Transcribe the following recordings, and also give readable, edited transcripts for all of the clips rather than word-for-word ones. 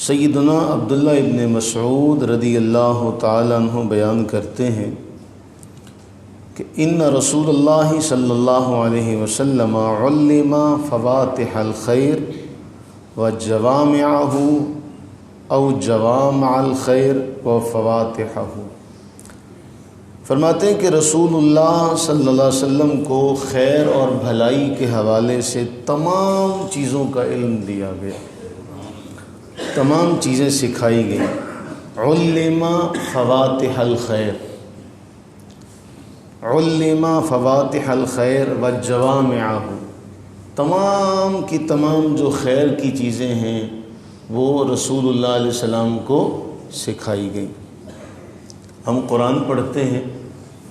سیدنا عبداللہ ابن مسعود رضی اللہ تعالیٰ عنہ بیان کرتے ہیں کہ ان رسول اللہ صلی اللہ علیہ وسلم علم فواتح الخیر وجوامعہ او جوامع الخیر وفواتحہ۔ فرماتے ہیں کہ رسول اللہ صلی اللہ علیہ وسلم کو خیر اور بھلائی کے حوالے سے تمام چیزوں کا علم دیا گیا، تمام چیزیں سکھائی گئیں۔ علم فواتح الخیر، علم فواتح الخیر وجوامعہ، تمام کی تمام جو خیر کی چیزیں ہیں وہ رسول اللہ علیہ السلام کو سکھائی گئیں۔ ہم قرآن پڑھتے ہیں،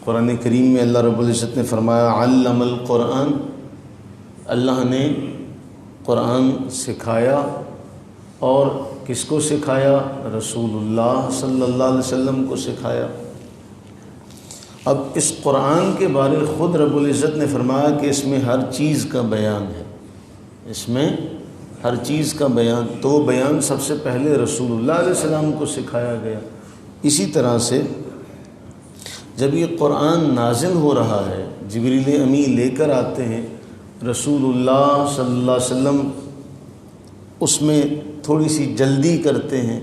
قرآن کریم میں اللہ رب العزت نے فرمایا علم القرآن، اللہ نے قرآن سکھایا، اور کس کو سکھایا؟ رسول اللہ صلی اللہ علیہ وسلم کو سکھایا۔ اب اس قرآن کے بارے خود رب العزت نے فرمایا کہ اس میں ہر چیز کا بیان ہے، اس میں ہر چیز کا بیان، تو وہ بیان سب سے پہلے رسول اللہ علیہ السلام کو سکھایا گیا۔ اسی طرح سے جب یہ قرآن نازل ہو رہا ہے، جبریل امی لے کر آتے ہیں، رسول اللہ صلی اللہ علیہ وسلم اس میں تھوڑی سی جلدی کرتے ہیں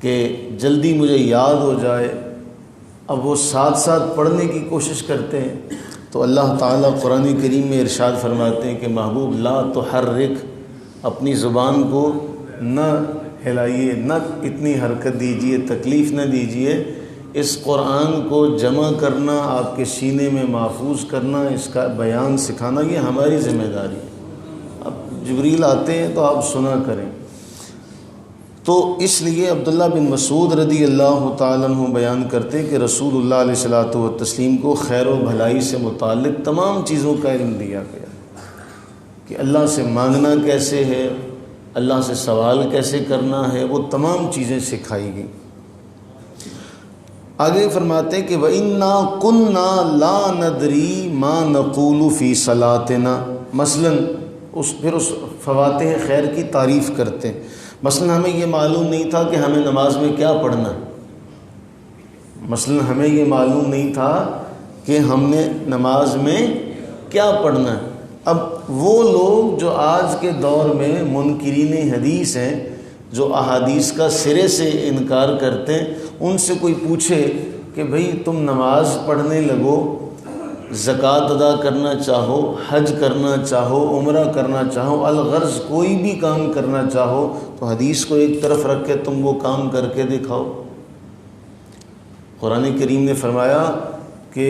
کہ جلدی مجھے یاد ہو جائے، اب وہ ساتھ ساتھ پڑھنے کی کوشش کرتے ہیں، تو اللہ تعالیٰ قرآن کریم میں ارشاد فرماتے ہیں کہ محبوب لا تحرک، اپنی زبان کو نہ ہلائیے، نہ اتنی حرکت دیجیے، تکلیف نہ دیجیے، اس قرآن کو جمع کرنا، آپ کے سینے میں محفوظ کرنا، اس کا بیان سکھانا، یہ ہماری ذمہ داری ہے۔ اب جبریل آتے ہیں تو آپ سنا کریں۔ تو اس لیے عبداللہ بن مسعود رضی اللہ تعالیٰ عنہ بیان کرتے ہیں کہ رسول اللہ علیہ الصلوۃ والتسلیم کو خیر و بھلائی سے متعلق تمام چیزوں کا علم دیا گیا، کہ اللہ سے مانگنا کیسے ہے، اللہ سے سوال کیسے کرنا ہے، وہ تمام چیزیں سکھائی گئیں۔ آگے فرماتے ہیں کہ وَإِنَّا كُنَّا لَا نَدْرِي مَا نَقُولُ فِي صَلَاتِنَا، مثلاً پھر اس فواتح خیر کی تعریف کرتے ہیں۔ مثلاً ہمیں یہ معلوم نہیں تھا کہ ہمیں نماز میں کیا پڑھنا ہے، مثلاً ہمیں یہ معلوم نہیں تھا کہ ہم نے نماز میں کیا پڑھنا ہے۔ اب وہ لوگ جو آج کے دور میں منکرین حدیث ہیں، جو احادیث کا سرے سے انکار کرتے ہیں، ان سے کوئی پوچھے کہ بھئی تم نماز پڑھنے لگو، زکوٰۃ ادا کرنا چاہو، حج کرنا چاہو، عمرہ کرنا چاہو، الغرض کوئی بھی کام کرنا چاہو، تو حدیث کو ایک طرف رکھ کے تم وہ کام کر کے دکھاؤ۔ قرآن کریم نے فرمایا کہ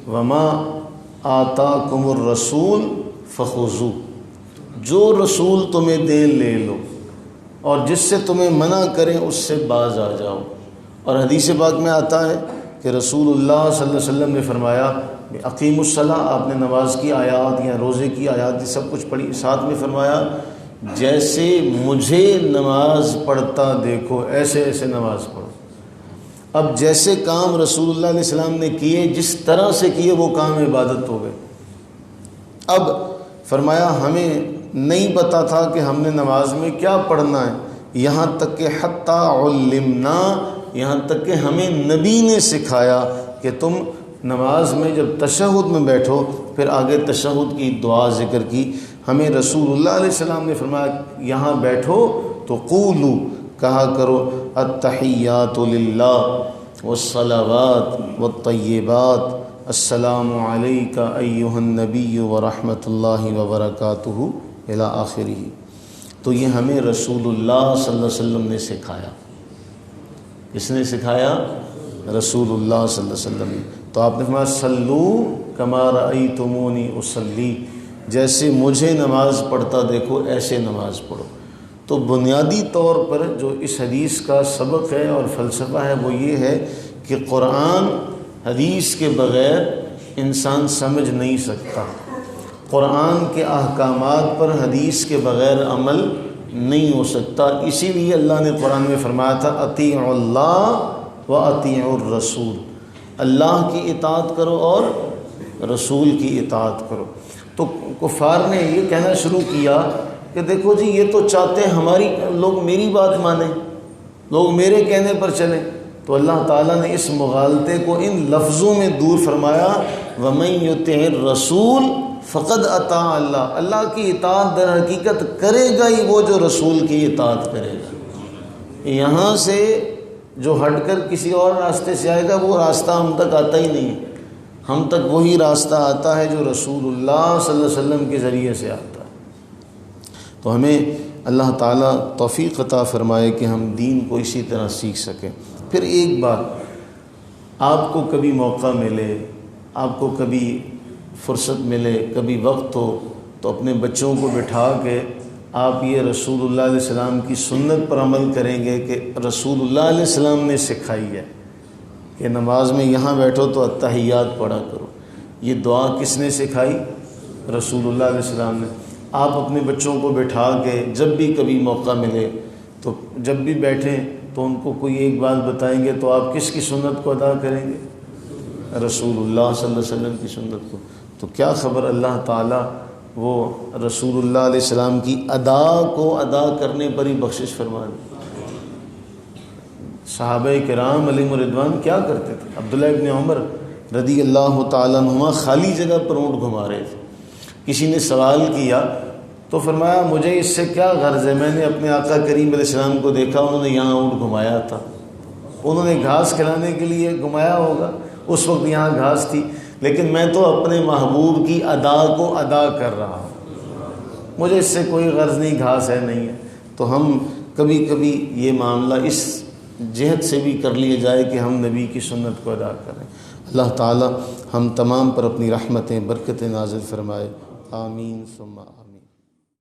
وما آتاکم الرسول فخذوہ، جو رسول تمہیں دیں لے لو، اور جس سے تمہیں منع کریں اس سے باز آ جاؤ۔ اور حدیث پاک میں آتا ہے کہ رسول اللہ صلی اللہ علیہ وسلم نے فرمایا اقیم الصلاۃ، آپ نے نماز کی آیات یا روزے کی آیات سب کچھ پڑھی، ساتھ میں فرمایا جیسے مجھے نماز پڑھتا دیکھو ایسے ایسے نماز پڑھو۔ اب جیسے کام رسول اللہ علیہ السلام نے کیے، جس طرح سے کیے، وہ کام عبادت ہو گئے۔ اب فرمایا ہمیں نہیں پتا تھا کہ ہم نے نماز میں کیا پڑھنا ہے، یہاں تک کہ حتیٰ علمنا، یہاں تک کہ ہمیں نبی نے سکھایا کہ تم نماز میں جب تشہد میں بیٹھو، پھر آگے تشہد کی دعا ذکر کی، ہمیں رسول اللہ علیہ السلام نے فرمایا یہاں بیٹھو تو قولو، کہا کرو التحیات للہ والصلوات والطیبات السلام علیک ایہا النبی ورحمۃ اللہ وبرکاتہ الی آخرہ۔ تو یہ ہمیں رسول اللہ صلی اللہ علیہ وسلم نے سکھایا۔ کس نے سکھایا؟ رسول اللہ صلی اللہ علیہ وسلم نے۔ تو آپ نے فرمایا صلو کما رأیتمونی اصلی، جیسے مجھے نماز پڑھتا دیکھو ایسے نماز پڑھو۔ تو بنیادی طور پر جو اس حدیث کا سبق ہے اور فلسفہ ہے وہ یہ ہے کہ قرآن حدیث کے بغیر انسان سمجھ نہیں سکتا، قرآن کے احکامات پر حدیث کے بغیر عمل نہیں ہو سکتا۔ اسی لیے اللہ نے قرآن میں فرمایا تھا اطیعوا اللہ و اطیعوا الرسول، اللہ کی اطاعت کرو اور رسول کی اطاعت کرو۔ تو کفار نے یہ کہنا شروع کیا کہ دیکھو جی یہ تو چاہتے ہیں ہماری لوگ میری بات مانیں، لوگ میرے کہنے پر چلیں، تو اللہ تعالیٰ نے اس مغالطے کو ان لفظوں میں دور فرمایا، وَمَن يُطِعِ الرَّسُولَ فَقَدْ أَطَاعَ اللَّهَ، اللہ کی اطاعت در حقیقت کرے گا ہی وہ جو رسول کی اطاعت کرے گا۔ یہاں سے جو ہٹ کر کسی اور راستے سے آئے گا وہ راستہ ہم تک آتا ہی نہیں ہے، ہم تک وہی راستہ آتا ہے جو رسول اللہ صلی اللہ علیہ وسلم کے ذریعے سے آتا ہے۔ تو ہمیں اللہ تعالیٰ توفیق عطا فرمائے کہ ہم دین کو اسی طرح سیکھ سکیں۔ پھر ایک بات، آپ کو کبھی موقع ملے، آپ کو کبھی فرصت ملے، کبھی وقت ہو، تو اپنے بچوں کو بٹھا کے آپ یہ رسول اللہ علیہ السلام کی سنت پر عمل کریں گے کہ رسول اللہ علیہ السلام نے سکھائی ہے کہ نماز میں یہاں بیٹھو تو اتحیات پڑھا کرو۔ یہ دعا کس نے سکھائی؟ رسول اللہ علیہ السلام نے۔ آپ اپنے بچوں کو بٹھا کے جب بھی کبھی موقع ملے تو جب بھی بیٹھیں تو ان کو کوئی ایک بات بتائیں گے تو آپ کس کی سنت کو ادا کریں گے؟ رسول اللہ صلی اللہ علیہ وسلم کی سنت کو۔ تو کیا خبر اللہ تعالیٰ وہ رسول اللہ علیہ السلام کی ادا کو ادا کرنے پر ہی بخشش فرما دے۔ صحابہ کرام علیہم رضوان کیا کرتے تھے؟ عبداللہ ابن عمر رضی اللہ تعالیٰ عنہما خالی جگہ پر اونٹ گھما رہے تھے، کسی نے سوال کیا تو فرمایا مجھے اس سے کیا غرض ہے، میں نے اپنے آقا کریم علیہ السلام کو دیکھا انہوں نے یہاں اونٹ گھمایا تھا، انہوں نے گھاس کھلانے کے لیے گھمایا ہوگا، اس وقت یہاں گھاس تھی، لیکن میں تو اپنے محبوب کی ادا کو ادا کر رہا ہوں، مجھے اس سے کوئی غرض نہیں، گھاس ہے نہیں ہے۔ تو ہم کبھی کبھی یہ معاملہ اس جہت سے بھی کر لیا جائے کہ ہم نبی کی سنت کو ادا کریں۔ اللہ تعالی ہم تمام پر اپنی رحمتیں برکتیں نازل فرمائے، آمین ثم آمین۔